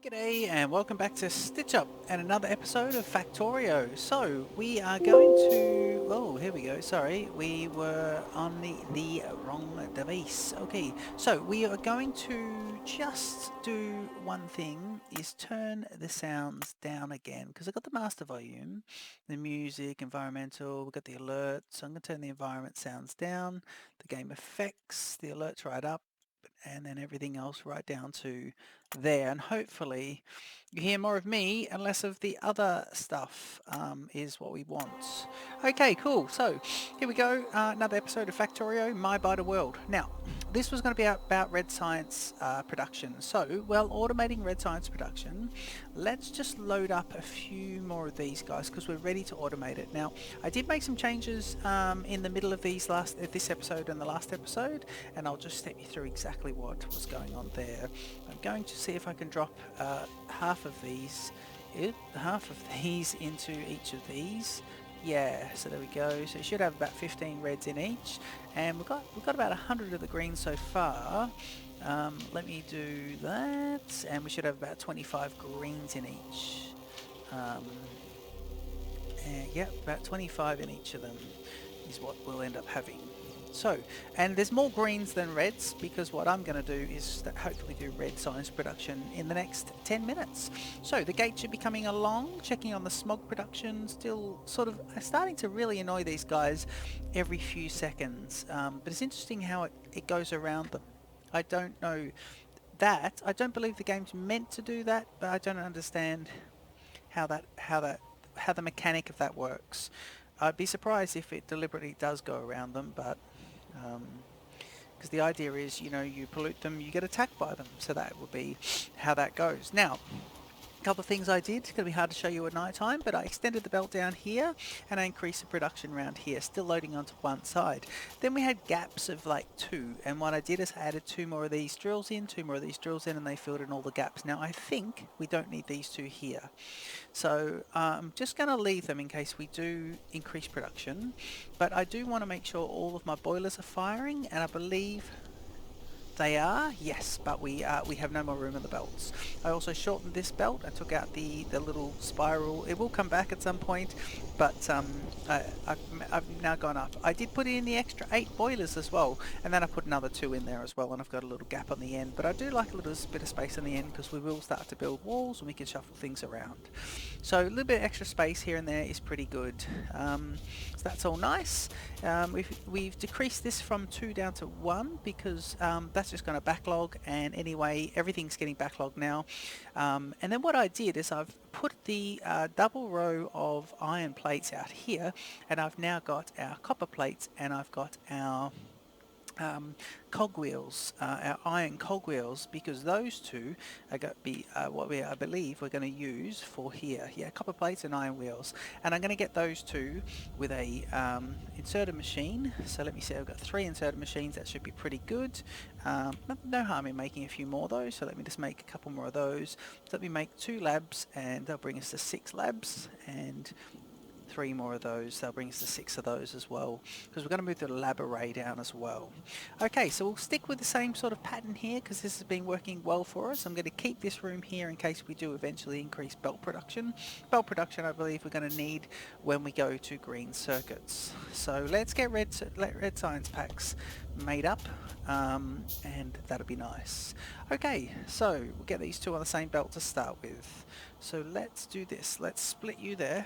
G'day and welcome back to Stitch Up and another episode of Factorio. So we are going to, oh here we go, sorry, we were on the wrong device. Okay, so we are going to just do one thing, is turn the sounds down again because I've got the master volume, the music, environmental, we've got the alerts, so I'm going to turn the environment sounds down, the game effects, the alerts right up, and then everything else right down to there, and hopefully you hear more of me and less of the other stuff is what we want. Okay, cool. So here we go. Another episode of Factorio, My Biter World. Now, this was going to be about Red Science production. So, well, automating Red Science production, let's just load up a few more of these guys because we're ready to automate it. Now, I did make some changes in the middle of this episode and the last episode, and I'll just step you through exactly what was going on there. I'm going to see if I can drop half of these into each of these. Yeah, so there we go. So you should have about 15 reds in each, and we've got about 100 of the greens so far. Let me do that, and we should have about 25 greens in each. And yeah, about 25 in each of them is what we'll end up having. So, and there's more greens than reds because what I'm going to do is hopefully do red science production in the next 10 minutes. So the gate should be coming along, checking on the smog production, still sort of starting to really annoy these guys every few seconds. But it's interesting how it goes around them. I don't know that. I don't believe the game's meant to do that, but I don't understand how the mechanic of that works. I'd be surprised if it deliberately does go around them, but because the idea is, you know, you pollute them, you get attacked by them, so that would be how that goes. Now, a couple of things I did, it's going to be hard to show you at night time, but I extended the belt down here and I increased the production around here, still loading onto one side. Then we had gaps of like 2, and what I did is I added 2 more of these drills in, 2 more of these drills in, and they filled in all the gaps. Now I think we don't need these 2 here. So I'm just going to leave them in case we do increase production, but I do want to make sure all of my boilers are firing, and I believe they are, yes, but we have no more room in the belts. I also shortened this belt. I took out the little spiral. It will come back at some point, but I've now gone up. I did put in the extra 8 boilers as well, and then I put another 2 in there as well, and I've got a little gap on the end. But I do like a little bit of space on the end because we will start to build walls and we can shuffle things around. So a little bit of extra space here and there is pretty good. So that's all nice. We've decreased this from 2 down to 1 because that's just going to backlog, and anyway everything's getting backlogged now. And then what I did is I've put the double row of iron plates out here, and I've now got our copper plates, and I've got our cogwheels, our iron cogwheels, because those two are going to be what I believe we're going to use for here. Yeah, copper plates and iron wheels, and I'm going to get those two with a inserter machine. So let me see, I've got 3 inserter machines. That should be pretty good. No harm in making a few more though, so let me just make a couple more of those. So let me make 2 labs, and they'll bring us to 6 labs, and 3 more of those. They'll bring us to 6 of those as well, because we're going to move the lab array down as well. Okay, so we'll stick with the same sort of pattern here because this has been working well for us. I'm going to keep this room here in case we do eventually increase belt production. Belt production I believe we're going to need when we go to green circuits. So let's get red science packs made up, and that'll be nice. Okay, so we'll get these 2 on the same belt to start with. So let's do this. Let's split you there.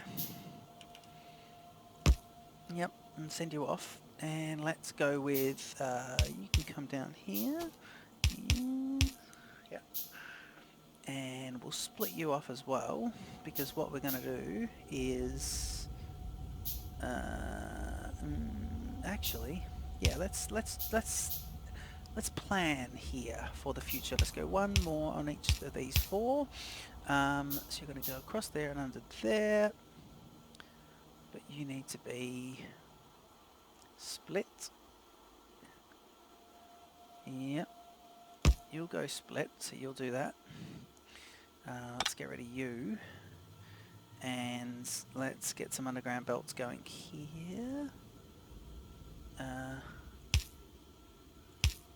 Yep, and send you off. And let's go with, you can come down here. Yeah. And we'll split you off as well, because what we're going to do is, actually, yeah, let's plan here for the future. Let's go 1 more on each of these 4. So you're going to go across there and under there. But you need to be split. Yep. You'll go split, so you'll do that. Let's get rid of you. And let's get some underground belts going here.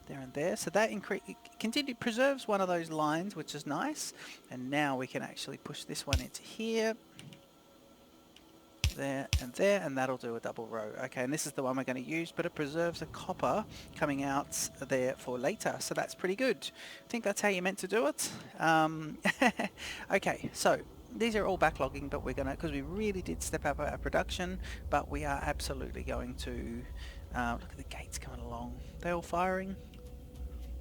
there and there. So that preserves one of those lines, which is nice. And now we can actually push this one into here, there, and that'll do a double row. Okay, and this is the one we're going to use, but it preserves the copper coming out there for later, so that's pretty good. I think that's how you're meant to do it. Okay, so these are all backlogging, but we're going to, because we really did step up our production, but we are absolutely going to, look at the gates coming along. They all firing?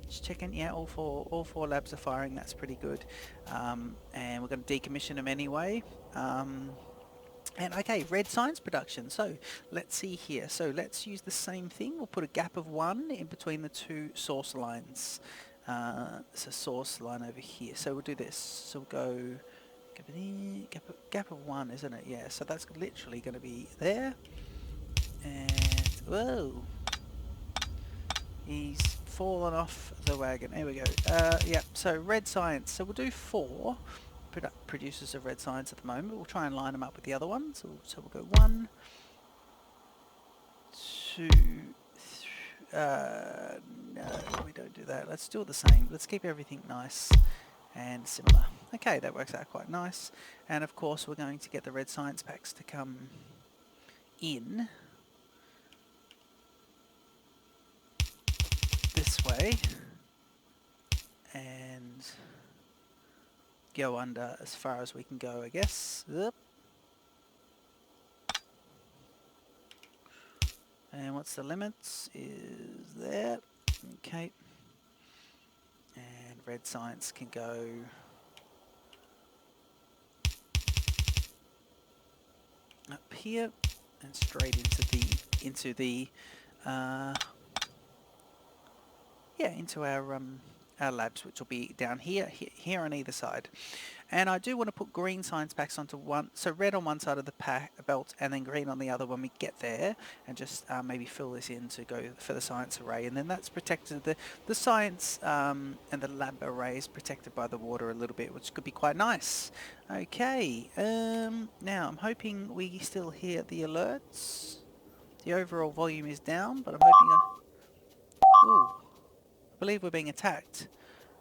Just checking, yeah, all four labs are firing, that's pretty good. And we're going to decommission them anyway. And okay, red science production. So let's see here. So let's use the same thing. We'll put a gap of 1 in between the 2 source lines. It's a source line over here. So we'll do this. So we'll go gap of 1, isn't it? Yeah. So that's literally going to be there. And whoa, he's fallen off the wagon. Here we go. Yeah. So red science. So we'll do 4. Producers of red science at the moment. We'll try and line them up with the other ones. So we'll go 1, 2, 3. No, we don't do that. Let's do it the same. Let's keep everything nice and similar. Okay, that works out quite nice. And of course, we're going to get the red science packs to come in this way and go under as far as we can go, I guess. Yep. And what's the limits? Is that okay? And red science can go up here and straight into our labs, which will be down here on either side. And I do want to put green science packs onto one, so red on one side of the belt and then green on the other when we get there, and just maybe fill this in to go for the science array, and then that's protected, the science and the lab array is protected by the water a little bit, which could be quite nice. Okay, now I'm hoping we still hear the alerts. The overall volume is down, but I'm hoping ooh, I believe we're being attacked.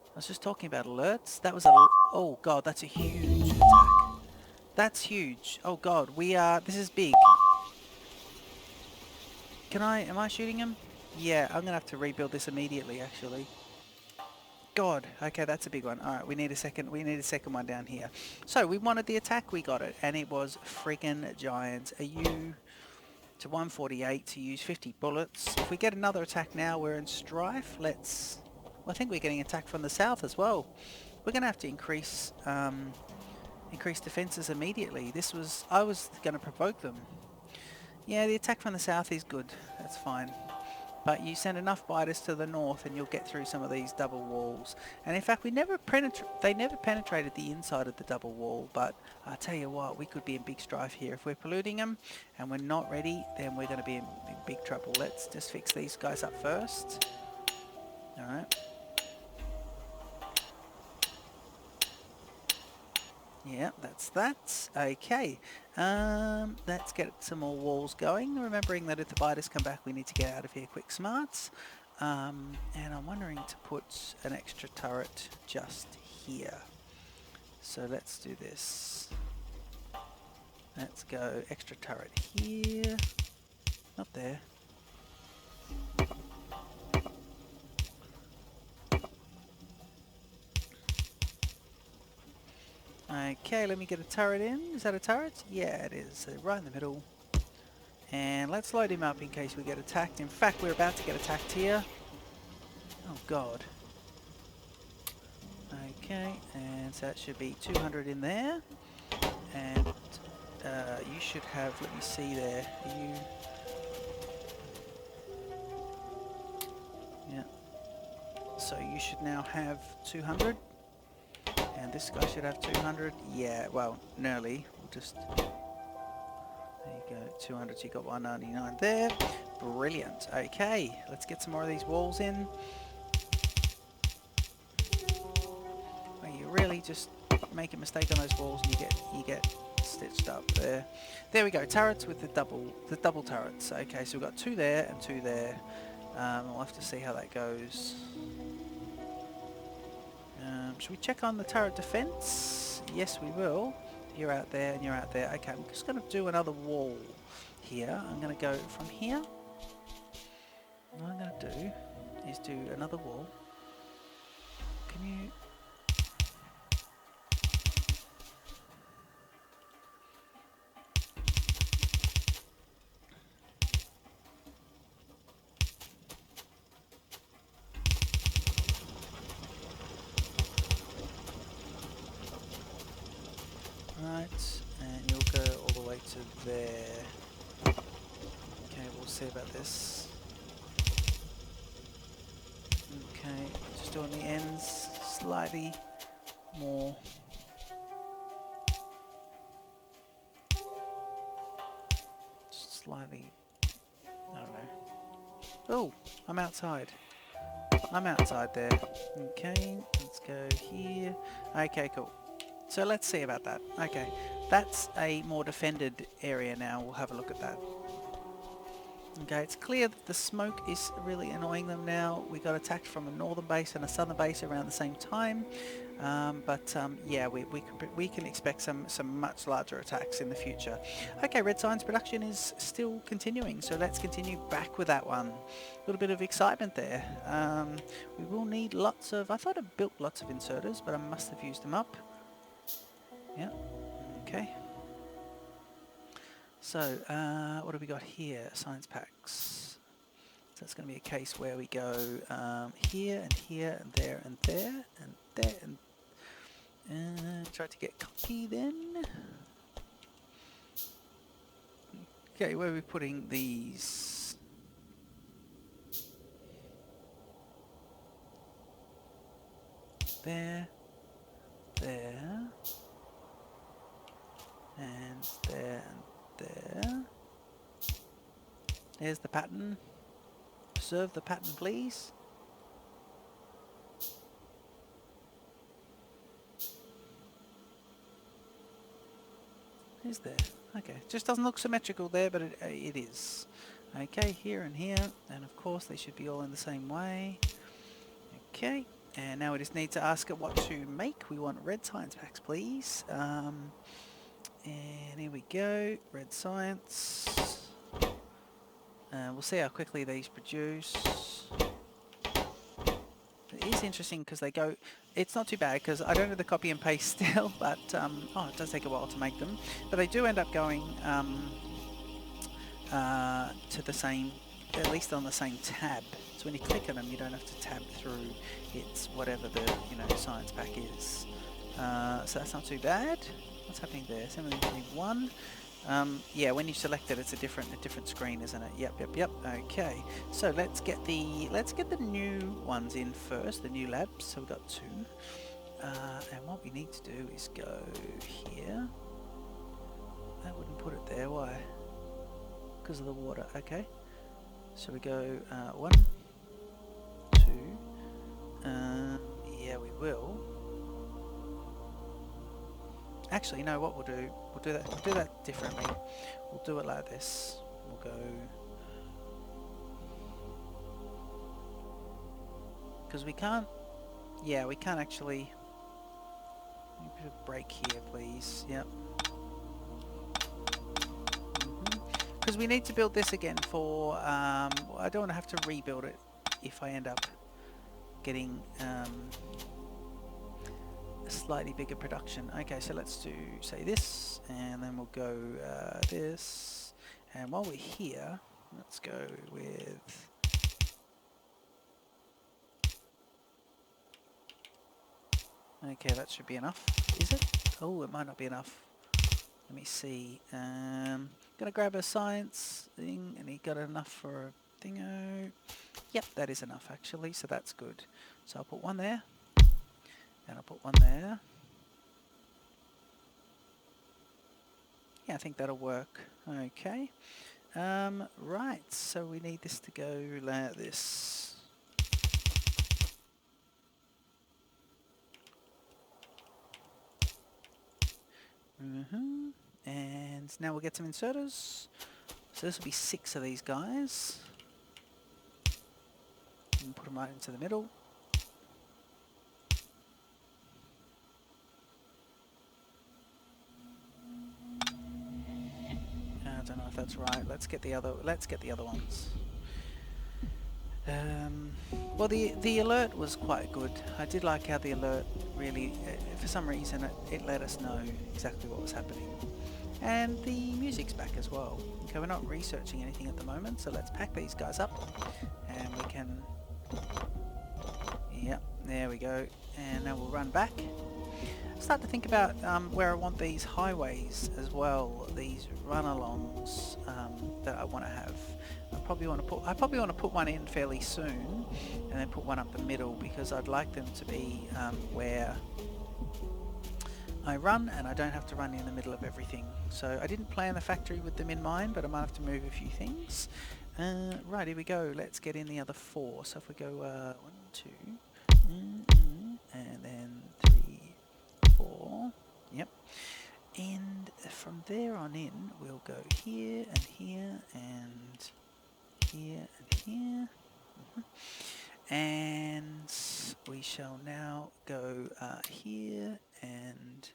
I was just talking about alerts. That was oh god, that's a huge attack. That's huge. Oh god, this is big. Am I shooting him? Yeah, I'm gonna have to rebuild this immediately, actually. God, okay, that's a big one. Alright, we need a second one down here. So, we wanted the attack, we got it, and it was freaking giant. A U to 148 to use 50 bullets. If we get another attack now, we're in strife. I think we're getting attacked from the south as well. We're going to have to increase defences immediately. I was going to provoke them. Yeah, the attack from the south is good. That's fine. But you send enough biters to the north and you'll get through some of these double walls. And in fact, they never penetrated the inside of the double wall. But I tell you what, we could be in big strife here. If we're polluting them and we're not ready, then we're going to be in big trouble. Let's just fix these guys up first. Alright. Yeah, that's that. Okay. Let's get some more walls going. Remembering that if the biters come back, we need to get out of here quick smarts. And I'm wondering to put an extra turret just here. So let's do this. Let's go extra turret here. Not there. Okay, let me get a turret in. Is that a turret? Yeah, it is. Right in the middle. And let's load him up in case we get attacked. In fact, we're about to get attacked here. Oh, God. Okay, and so that should be 200 in there. And you should have, let me see there. Yeah. So you should now have 200. And this guy should have 200. Yeah, well, nearly. We'll just... There you go, 200. So you got 199 there. Brilliant. Okay, let's get some more of these walls in. Well, you really just make a mistake on those walls and you get stitched up there. There we go. Turrets with the double turrets. Okay, so we've got 2 there and 2 there. We'll have to see how that goes. Should we check on the turret defense? Yes, we will. You're out there and you're out there. Okay, I'm just going to do another wall here. I'm going to go from here. What I'm going to do is do another wall. Can you... Right, and you'll go all the way to there. Okay, we'll see about this. Okay, just doing the ends slightly more. Slightly, I don't know. Oh, I'm outside. I'm outside there. Okay, let's go here. Okay, cool. So let's see about that. Okay, that's a more defended area now. We'll have a look at that. Okay, it's clear that the smoke is really annoying them now. We got attacked from a northern base and a southern base around the same time. Yeah, we can expect some much larger attacks in the future. Okay, Red Signs production is still continuing, so let's continue back with that one. A little bit of excitement there. We will need lots of... I thought I built lots of inserters, but I must have used them up. Yeah, okay. So, what have we got here? Science packs. So it's going to be a case where we go here and here and there and there and there and try to get cocky then. Okay, where are we putting these? There, there, and there and there. There's the pattern. Preserve the pattern, please. Is there? Okay, just doesn't look symmetrical there, but it is. Okay, here and here, and of course they should be all in the same way. Okay, and now we just need to ask it what to make. We want red science packs, please. And here we go, red science. We'll see how quickly these produce. It is interesting because they go... It's not too bad because I don't do the copy and paste still, but... oh, it does take a while to make them. But they do end up going to the same... at least on the same tab. So when you click on them, you don't have to tab through. It's whatever the, science pack is. So that's not too bad. What's happening there? 721. Yeah, when you select it, it's a different screen, isn't it? Yep. Okay, so let's get the new ones in first, the new labs. So we've got 2, and what we need to do is go here. That wouldn't put it there. Why? Because of the water. Okay, so we go 1, 2. Yeah, we will. Actually, you know what we'll do? We'll do that differently. We'll do it like this. We'll go... Because we can't... Yeah, we can't actually... Put a break here, please. Yep. Because we need to build this again for... I don't want to have to rebuild it if I end up getting... a slightly bigger production. Okay, so let's do, say, this, and then we'll go this, and while we're here, let's go with... Okay, that should be enough. Is it? Oh, it might not be enough. Let me see. Gonna grab a science thing, and he got enough for a thingo. Yep, that is enough actually, so that's good. So I'll put one there. And I'll put one there. Yeah, I think that'll work. Okay. Right, so we need this to go like this. And now we'll get some inserters. So this will be 6 of these guys. and put them right into the middle. I don't know if that's right. Let's get the other ones. Well, the alert was quite good. I did like how the alert really, for some reason, it let us know exactly what was happening. And the music's back as well. Okay, we're not researching anything at the moment, so let's pack these guys up, and we can. Yep, there we go. And now we'll run back. Start to think about where I want these highways as well. These run-alongs that I want to have. I probably want to put one in fairly soon, and then put one up the middle, because I'd like them to be where I run and I don't have to run in the middle of everything. So I didn't plan the factory with them in mind, but I might have to move a few things. Right, here we go. Let's get in the other 4. So if we go 1, 2, and then 3, 4. Yep. And from there on in, we'll go here and here and here and here. And we shall now go here and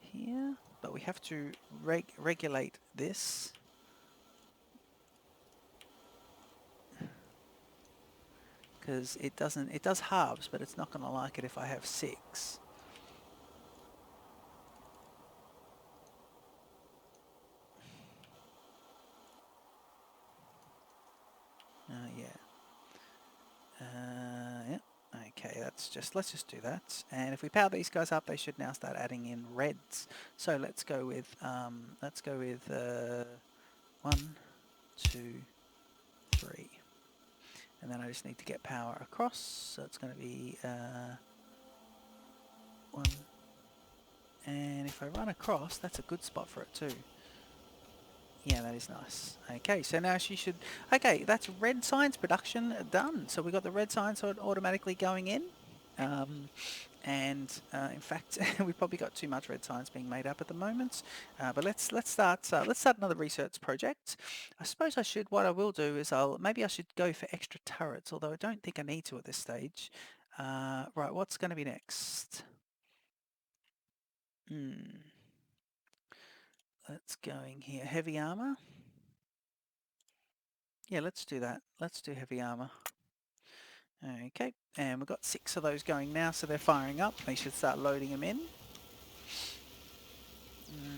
here, but we have to regulate this. Because it does halves, but it's not going to like it if I have 6. Yeah. Yeah. Okay, let's just do that. And if we power these guys up, they should now start adding in reds. So let's go with 1, 2, 3. And then I just need to get power across. So it's going to be 1. And if I run across, that's a good spot for it too. Yeah, that is nice. Okay, so now she should... Okay, that's red signs production done. So we got the red signs automatically going in. In fact, we've probably got too much red signs being made up at the moment. But let's start another research project. I suppose what I will do is maybe I should go for extra turrets, although I don't think I need to at this stage. Right, what's going to be next? Let's go in here. Heavy armor. Yeah, let's do that. Let's do heavy armor. Okay, and we've got 6 of those going now, so they're firing up. They should start loading them in.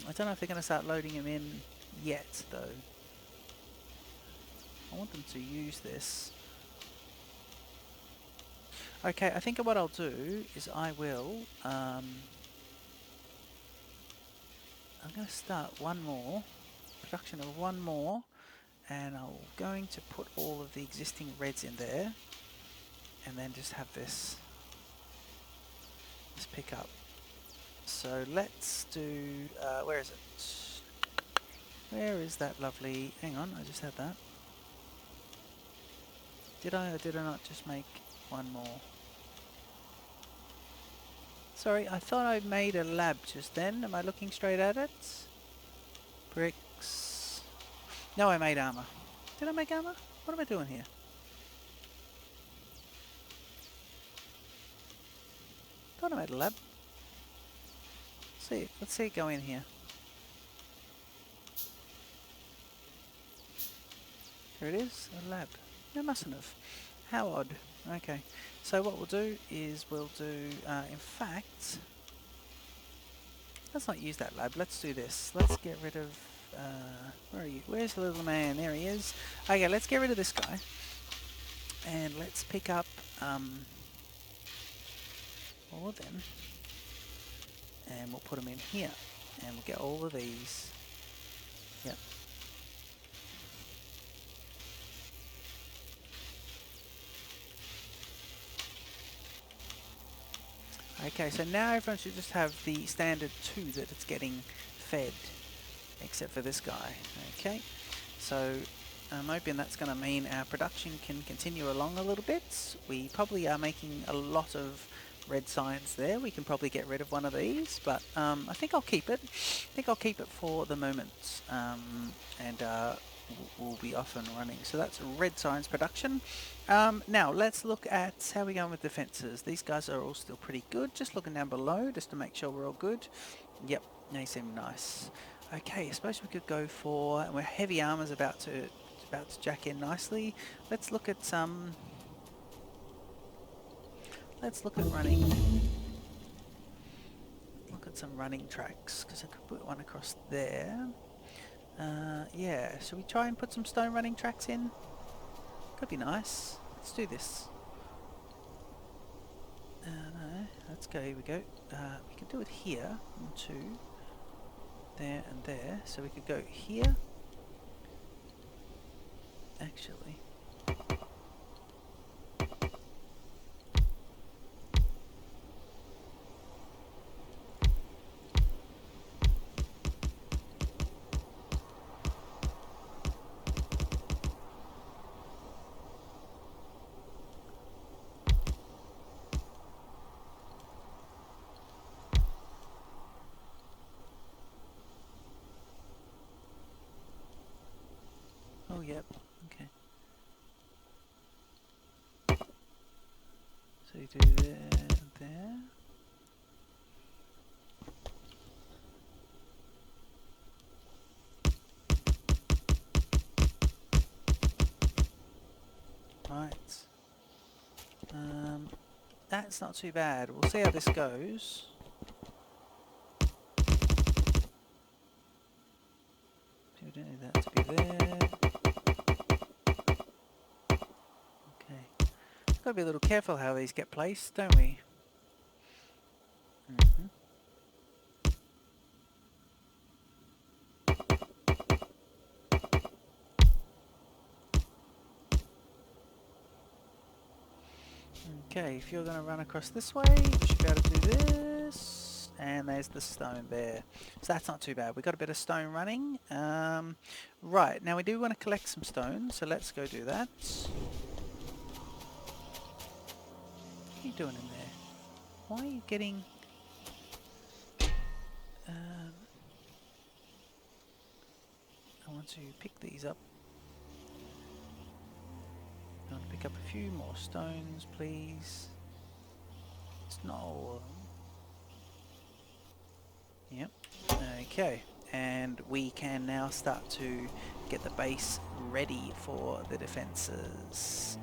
I don't know if they're going to start loading them in yet, though. I want them to use this. Okay, I think what I'll do is I will... I'm going to start one more. Production of one more. And I'm going to put all of the existing reds in there. And then just have this pick up. So let's do, where is it? Where is that lovely, hang on, I just had that. Did I or did I not just make one more? Sorry, I thought I made a lab just then. Am I looking straight at it? Bricks. No, I made armor. Did I make armor? What am I doing here? Thought I made a lab. Let's see it go in here. Here it is, a lab. No, mustn't have. How odd. Okay, so what we'll do is we'll do, in fact, let's not use that lab, let's do this. Let's get rid of, where are you? Where's the little man? There he is. Okay, let's get rid of this guy. And let's pick up, all of them. And we'll put them in here. And we'll get all of these. Yep. Okay, so now everyone should just have the standard 2 that it's getting fed, except for this guy. Okay, so I'm hoping that's going to mean our production can continue along a little bit. We probably are making a lot of red signs there. We can probably get rid of one of these, but I think I'll keep it. I think I'll keep it for the moment. will be off and running. So that's red science production. Now let's look at how we're going with defences. These guys are all still pretty good. Just looking down below just to make sure we're all good. Yep, they seem nice. Okay, I suppose we could go for, and we're heavy armor's about to jack in nicely. Let's look at some. Let's look at running. Look at some running tracks because I could put one across there. Yeah, shall we try and put some stone running tracks in? Could be nice. Let's do this. No, let's go, here we go. We can do it here, 1, 2, there and there. So we could go here. Actually. Oh, yep. Okay. So you do there and there. Right. That's not too bad. We'll see how this goes. We don't need that to be there. Okay. Gotta be a little careful how these get placed, don't we? Okay, if you're going to run across this way, you should be able to do this. And there's the stone there. So that's not too bad. We've got a bit of stone running. Right, now we do want to collect some stone, so let's go do that. What are you doing in there? Why are you getting... I want to pick these up. I want to pick up a few more stones, please. It's not all of them. Yep. Okay. And we can now start to get the base ready for the defences.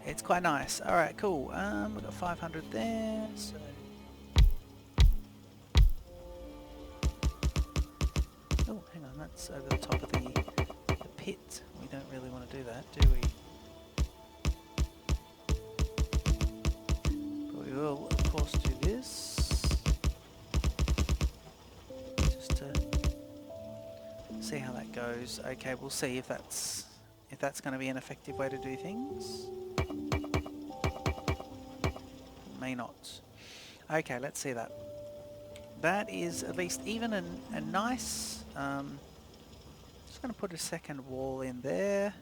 It's quite nice. Alright, cool. We've got 500 there. So oh, hang on. That's over the top of the pit. We don't really want to do that, do we? We will, of course, do this just to see how that goes. Okay, we'll see if that's going to be an effective way to do things. May not. Okay, let's see that. That is at least even a nice. Just going to put a second wall in there.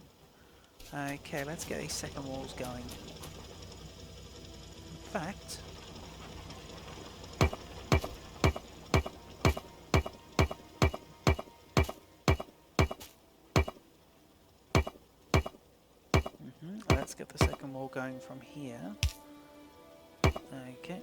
Okay, let's get these second walls going. In fact, let's get the second wall going from here. Okay,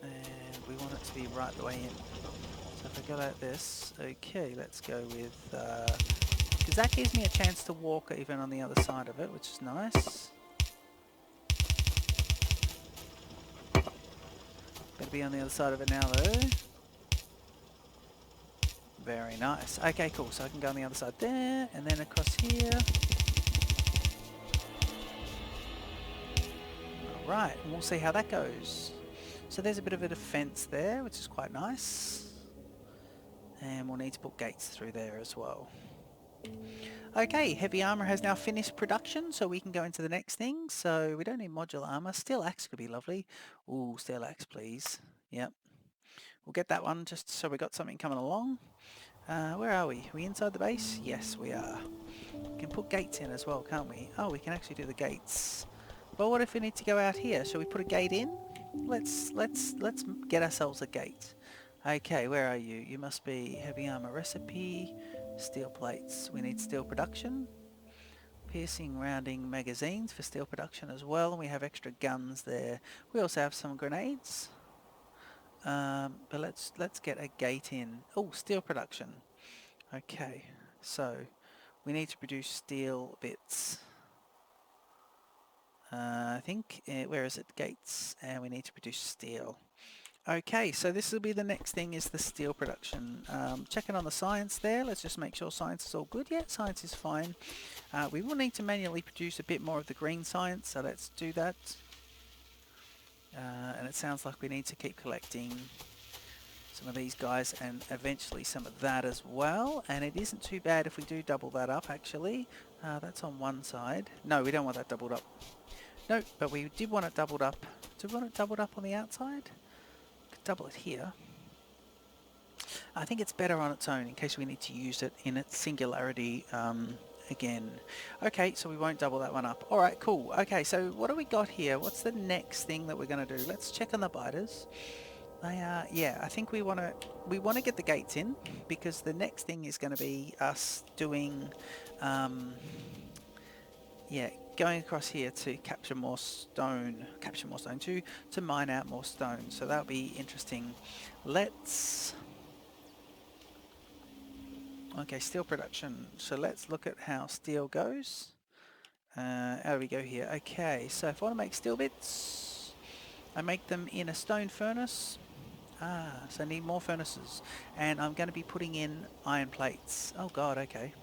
and we want it to be right the way in. So if I go like this, okay, let's go with, because that gives me a chance to walk even on the other side of it, which is nice. Better be on the other side of it now though. Very nice. Okay, cool. So I can go on the other side there, and then across here. Alright, and we'll see how that goes. So there's a bit of a defense there, which is quite nice. And we'll need to put gates through there as well. Okay, heavy armor has now finished production, so we can go into the next thing. So we don't need modular armor. Steel axe could be lovely. Ooh, steel axe, please. Yep. We'll get that one just so we got something coming along. Where are we? Are we inside the base? Yes, we are. We can put gates in as well, can't we? Oh, we can actually do the gates. But what if we need to go out here? Shall we put a gate in? Let's get ourselves a gate. Okay, where are you? You must be heavy armor recipe, steel plates. We need steel production. piercing rounding magazines for steel production as well, and we have extra guns there. We also have some grenades. But let's get a gate in. Oh, steel production. Okay, so we need to produce steel bits. I think, where is it? Gates, and we need to produce steel. Okay, so this will be the next thing, is the steel production. Checking on the science there. Let's just make sure science is all good. Yeah, science is fine. We will need to manually produce a bit more of the green science, so let's do that. And it sounds like we need to keep collecting some of these guys and eventually some of that as well. And it isn't too bad if we do double that up, actually. That's on one side. No, we don't want that doubled up. No, but we did want it doubled up. Do we want it doubled up on the outside? Could double it here. I think it's better on its own in case we need to use it in its singularity again. Okay, so we won't double that one up. Alright, cool. Okay, so what do we got here? What's the next thing that we're going to do? Let's check on the biters. They are, yeah, I think we want to get the gates in, because the next thing is going to be us doing, yeah, going across here to capture more stone, to mine out more stone. So that'll be interesting. Let's, okay, steel production. So let's look at how steel goes. How do we go here? Okay, so if I want to make steel bits, I make them in a stone furnace. So I need more furnaces. And I'm going to be putting in iron plates. Oh god, okay.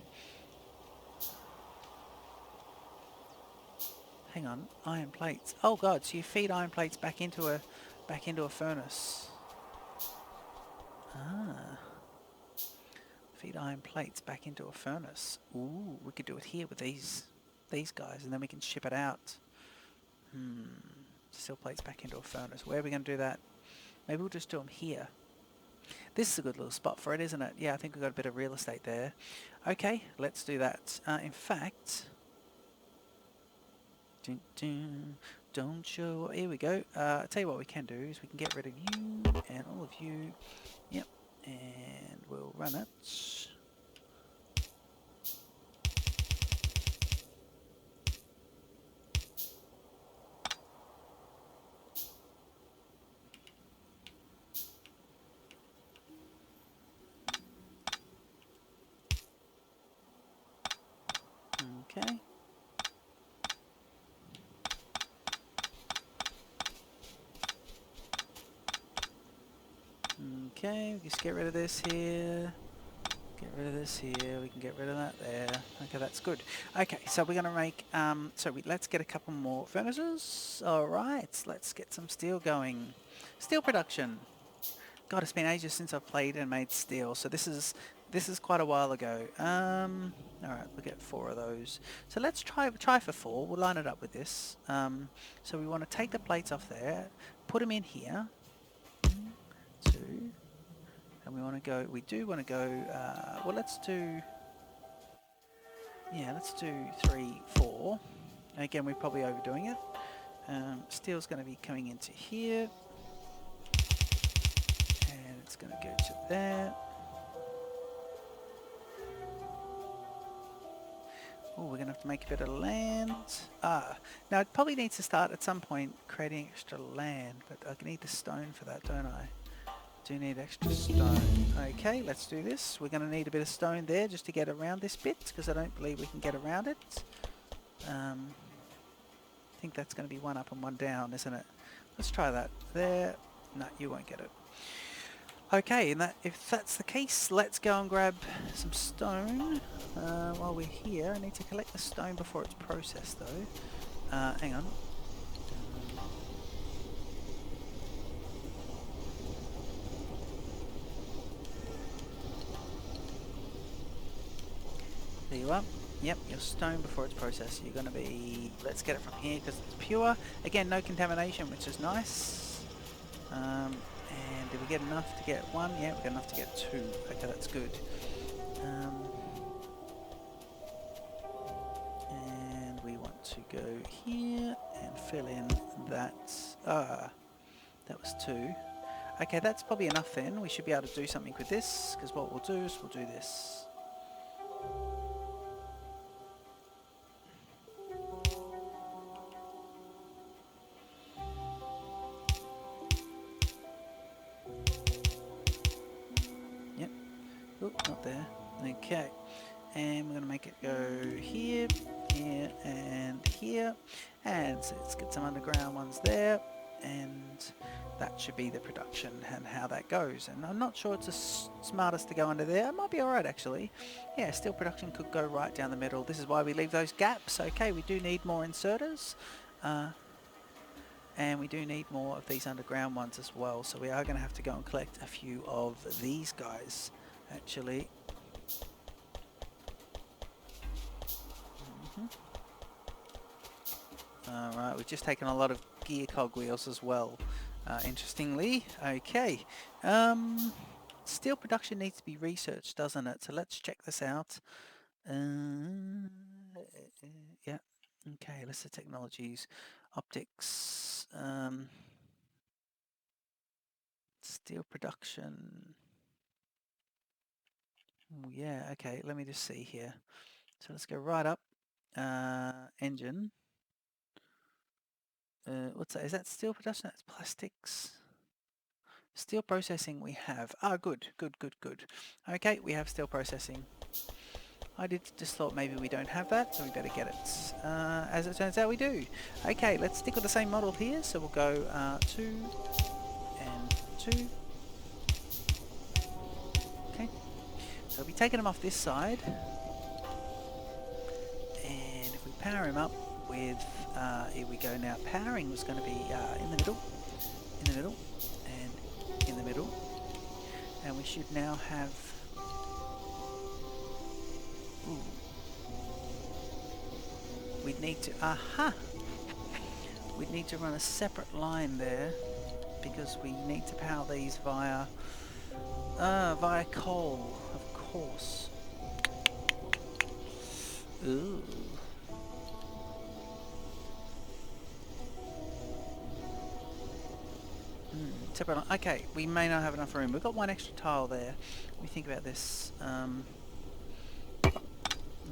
Hang on, iron plates. Oh god, so you feed iron plates back into a furnace. Feed iron plates back into a furnace. Ooh, we could do it here with these guys, and then we can ship it out. Steel plates back into a furnace. Where are we going to do that? Maybe we'll just do them here. This is a good little spot for it, isn't it? Yeah, I think we've got a bit of real estate there. Okay, let's do that. In fact, don't show. Here we go. I'll tell you what we can do is we can get rid of you and all of you. Yep, and we'll run it. Okay. Okay, we just get rid of this here. Get rid of this here. We can get rid of that there. Okay, that's good. Okay, so we're going to make, let's get a couple more furnaces. All right, let's get some steel going. Steel production. God, it's been ages since I've played and made steel, so this is quite a while ago. All right, we'll get 4 of those. So let's try for 4. We'll line it up with this. So we want to take the plates off there, put them in here. 2, and we want to go. We do want to go. Well, let's do. Yeah, let's do 3, 4. And again, we're probably overdoing it. Steel's going to be coming into here. And it's going to go to there. Oh, we're going to have to make a bit of land. Now it probably needs to start at some point creating extra land, but I need the stone for that, don't I? Do need extra stone. Okay, let's do this. We're going to need a bit of stone there just to get around this bit, because I don't believe we can get around it. I think that's going to be 1 up and 1 down, isn't it? Let's try that. There. No, you won't get it. Okay, and if that's the case, let's go and grab some stone. While we're here, I need to collect the stone before it's processed, though. Hang on. There you are. Yep, your stone before it's processed. You're going to be... Let's get it from here because it's pure. Again, no contamination, which is nice. And did we get enough to get 1? Yeah, we got enough to get 2. Okay, that's good. And we want to go here and fill in that. That was 2. Okay, that's probably enough then. We should be able to do something with this, because what we'll do is we'll do this. Okay, and we're going to make it go here, here, and here. And so let's get some underground ones there, and that should be the production and how that goes. And I'm not sure it's the smartest to go under there. It might be alright actually. Yeah, steel production could go right down the middle. This is why we leave those gaps. Okay, we do need more inserters. And we do need more of these underground ones as well. So we are going to have to go and collect a few of these guys actually. Alright, we've just taken a lot of gear cogwheels as well, interestingly. Okay, steel production needs to be researched, doesn't it? So let's check this out. Yeah, okay, let's see technologies, optics, steel production. Yeah, okay, let me just see here. So let's go right up, engine. What's that? Is that steel production? That's plastics. Steel processing we have. Ah, good. Okay, we have steel processing. I just thought maybe we don't have that, so we better get it. As it turns out we do. Okay, let's stick with the same model here. So we'll go 2 and 2. Okay, so we'll be taking them off this side. And if we power him up with, here we go now. Powering was going to be in the middle, and in the middle. And we should now have... Ooh. We'd need to... Aha! We'd need to run a separate line there because we need to power these via coal, of course. Ooh. Separate line. Okay, we may not have enough room. We've got one extra tile there. Let me think about this.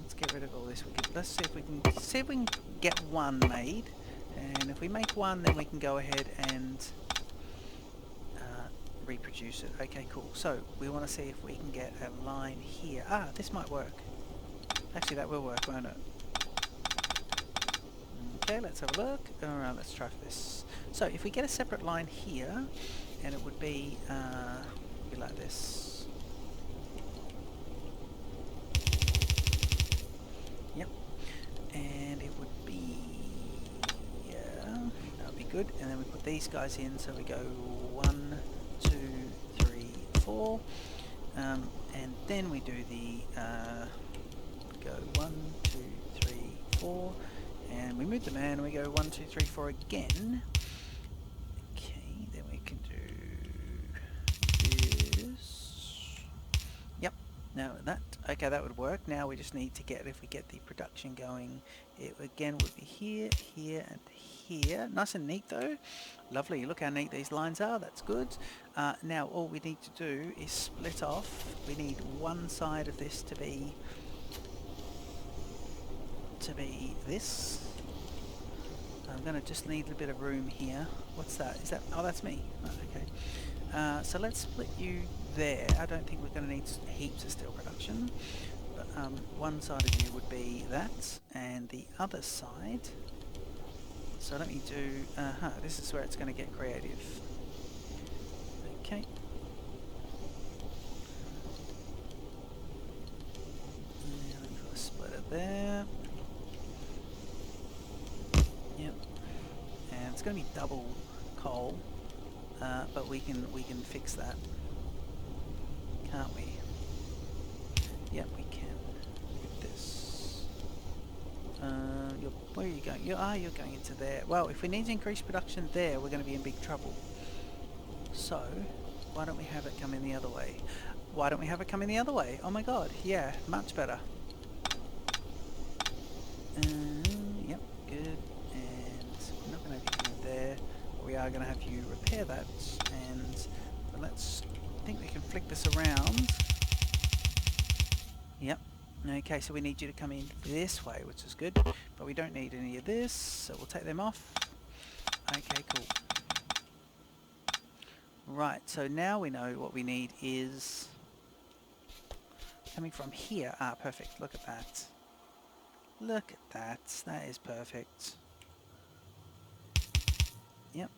Let's get rid of all this. Let's see if we can get one made, and if we make one, then we can go ahead and reproduce it. Okay, cool. So we want to see if we can get a line here. Ah, this might work. Actually, that will work, won't it? Okay, let's have a look. Alright, let's try for this. So if we get a separate line here, and it would be like this. Yep. And it would be, that would be good. And then we put these guys in, so we go 1, 2, 3, 4. And then we do the, go 1, 2, 3, 4. And we move the man and we go 1, 2, 3, 4 again. Okay, then we can do this. Yep, now that, okay, that would work. Now we just need to get, if we get the production going, it again would be here, here, and here. Nice and neat though. Lovely, look how neat these lines are, that's good. Now all we need to do is split off. We need one side of this to be this. I'm going to just need a bit of room here. What's that? Is that... Oh, that's me. Oh, okay. So let's split you there. I don't think we're going to need heaps of steel production. But one side of you would be that, and the other side... So let me do... this is where it's going to get creative. Okay. And I'm going to split it there. Yep, and it's going to be double coal, but we can fix that, can't we? Yep, we can. With this. Where are you going? You're going into there. Well, if we need to increase production there, we're going to be in big trouble. So, why don't we have it come in the other way? Why don't we have it come in the other way? Oh my god, yeah, much better. Yep, good. We're not going to have you there, but we are going to have you repair that, and let's, I think we can flick this around. Yep, okay, so we need you to come in this way, which is good, but we don't need any of this, so we'll take them off. Okay, cool. Right, so now we know what we need is Coming from here. Ah, perfect. Look at that. Look at that. That is perfect. Yep.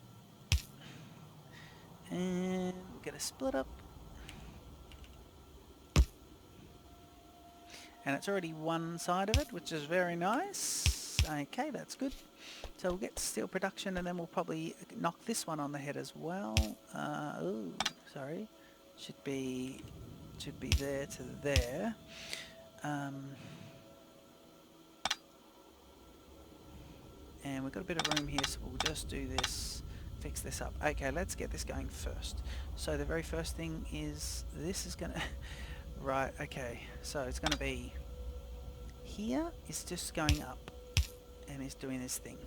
And we're going to split up. And it's already one side of it, which is very nice. Okay, that's good. So we'll get steel production, and then we'll probably knock this one on the head as well. Oh, sorry. Should be there to there. And we've got a bit of room here, so we'll just do this, fix this up. Okay, let's get this going first. So the very first thing is, this is gonna, right, okay, so it's gonna be, here is just going up, and it's doing this thing.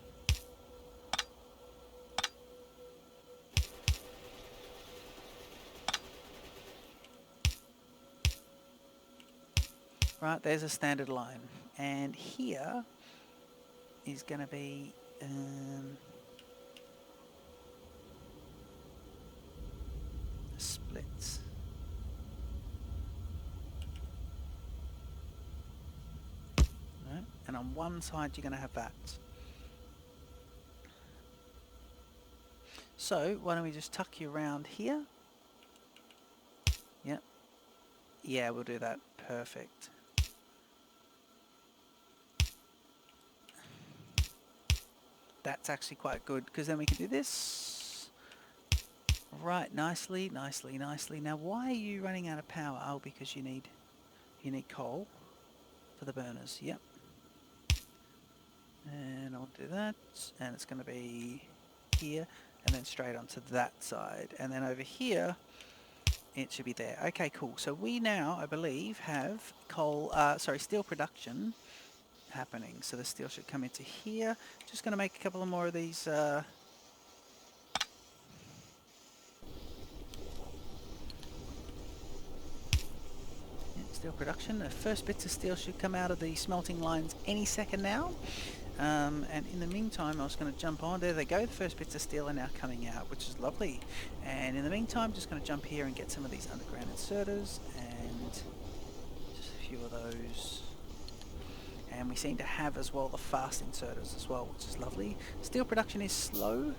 Right, there's a standard line. And here is gonna be, splits. Right? And on one side you're going to have that. So why don't we just tuck you around here? Yep. Yeah, we'll do that. Perfect. That's actually quite good, because then we can do this. Right, nicely, nicely, nicely. Now why are you running out of power? Oh, because you need coal for the burners. Yep. And I'll do that, and it's going to be here, and then straight onto that side, and then over here it should be there. Okay, cool. So we now, I believe, have steel production happening. So the steel should come into here. Just going to make a couple of more of these. Steel production. The first bits of steel should come out of the smelting lines any second now. And in the meantime, I was going to jump on. There they go. The first bits of steel are now coming out, which is lovely. And in the meantime, just going to jump here and get some of these underground inserters, and just a few of those. And we seem to have as well the fast inserters as well, which is lovely. Steel production is slow.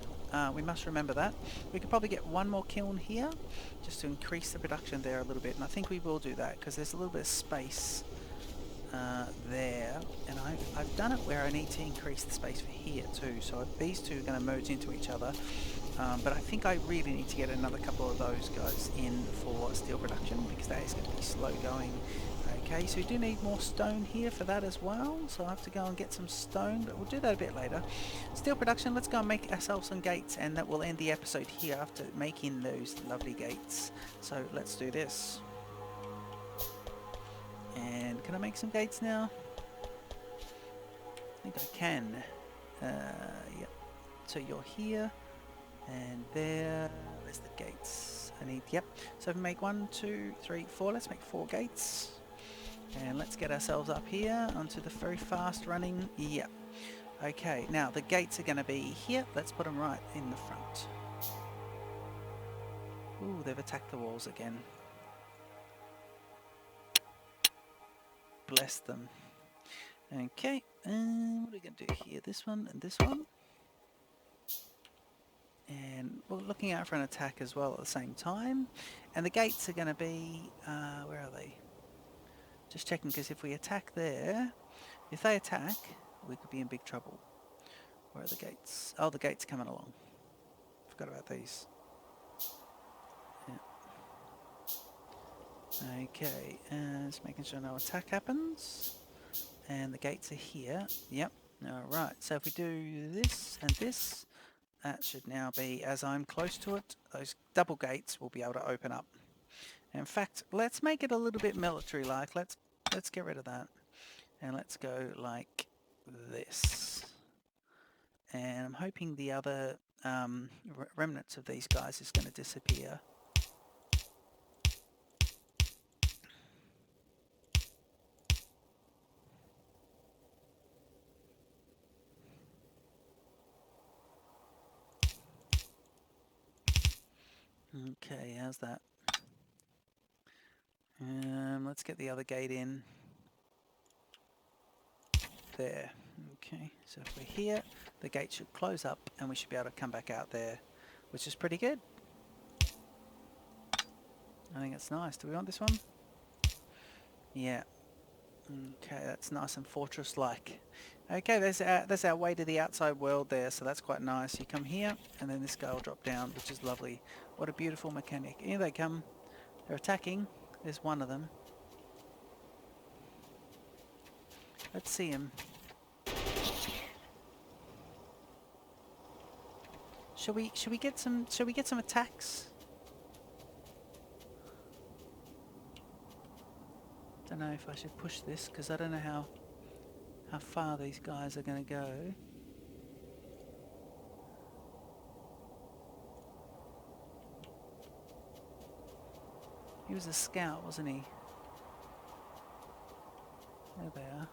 We must remember that. We could probably get one more kiln here just to increase the production there a little bit. And I think we will do that because there's a little bit of space there, and I've done it where I need to increase the space for here too, so these two are going to merge into each other, but I think I really need to get another couple of those guys in for steel production, because that is going to be slow going. Okay, so we do need more stone here for that as well, so I have to go and get some stone, but we'll do that a bit later. Steel production, let's go and make ourselves some gates, and that will end the episode here after making those lovely gates. So let's do this. And can I make some gates now? I think I can. Yep. So you're here, and there. Where's the gates? I need. Yep. So if we make 1, 2, 3, 4. Let's make 4 gates, and let's get ourselves up here onto the very fast running. Yep. Okay. Now the gates are going to be here. Let's put them right in the front. Ooh, they've attacked the walls again. Bless them. Okay, what are we going to do here? This one and this one. And we're looking out for an attack as well at the same time. And the gates are going to be, where are they? Just checking, because if we attack there, if they attack, we could be in big trouble. Where are the gates? Oh, the gates coming along. Forgot about these. Yeah. Okay, just making sure no attack happens. And the gates are here. Yep. Alright, so if we do this and this, that should now be, as I'm close to it, those double gates will be able to open up. In fact, let's make it a little bit military-like. Let's get rid of that. And let's go like this. And I'm hoping the other remnants of these guys is going to disappear. Okay, how's that? Let's get the other gate in. There. Okay, so if we're here, the gate should close up and we should be able to come back out there, which is pretty good. I think it's nice. Do we want this one? Yeah. Okay, that's nice and fortress-like. Okay, there's our way to the outside world there, so that's quite nice. You come here, and then this guy will drop down, which is lovely. What a beautiful mechanic. Here they come. They're attacking. There's one of them. Let's see him. Shall we get some attacks? Don't know if I should push this because I don't know how far these guys are going to go. He was a scout, wasn't he? There they are.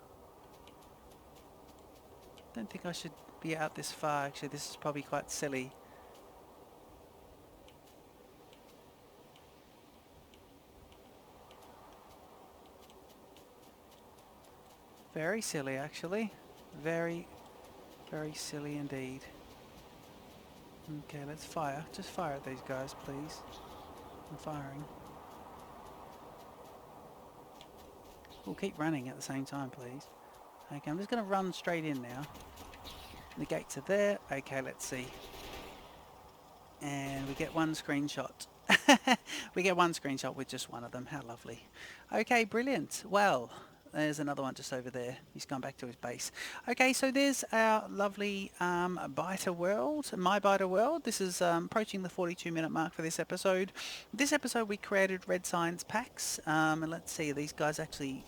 Don't think I should be out this far. Actually, this is probably quite silly. Very silly, actually. Very, very silly indeed. Okay, let's fire. Just fire at these guys, please. I'm firing. We'll keep running at the same time, please. Okay, I'm just going to run straight in now. The gates are there. Okay, let's see. And we get one screenshot. We get one screenshot with just one of them. How lovely. Okay, brilliant. Well, there's another one just over there. He's gone back to his base. Okay, so there's our lovely biter world, my biter world. This is approaching the 42-minute mark for this episode. This episode we created red science packs. And let's see, these guys actually,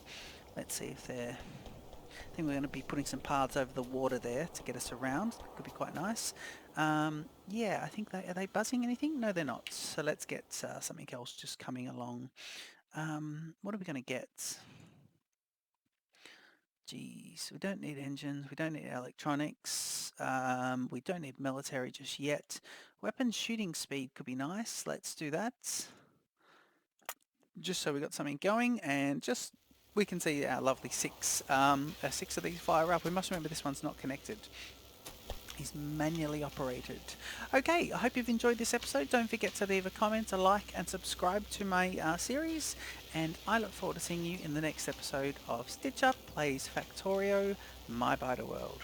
let's see if they're... I think we're going to be putting some paths over the water there to get us around. Could be quite nice. Yeah, I think are they buzzing anything? No, they're not. So let's get something else just coming along. What are we going to get? Geez, we don't need engines. We don't need electronics. We don't need military just yet. Weapon shooting speed could be nice. Let's do that. Just so we got something going, and just we can see our lovely six of these fire up. We must remember this one's not connected. He's manually operated. Okay, I hope you've enjoyed this episode. Don't forget to leave a comment, a like, and subscribe to my series. And I look forward to seeing you in the next episode of Stitch Up Plays Factorio, My Biter World.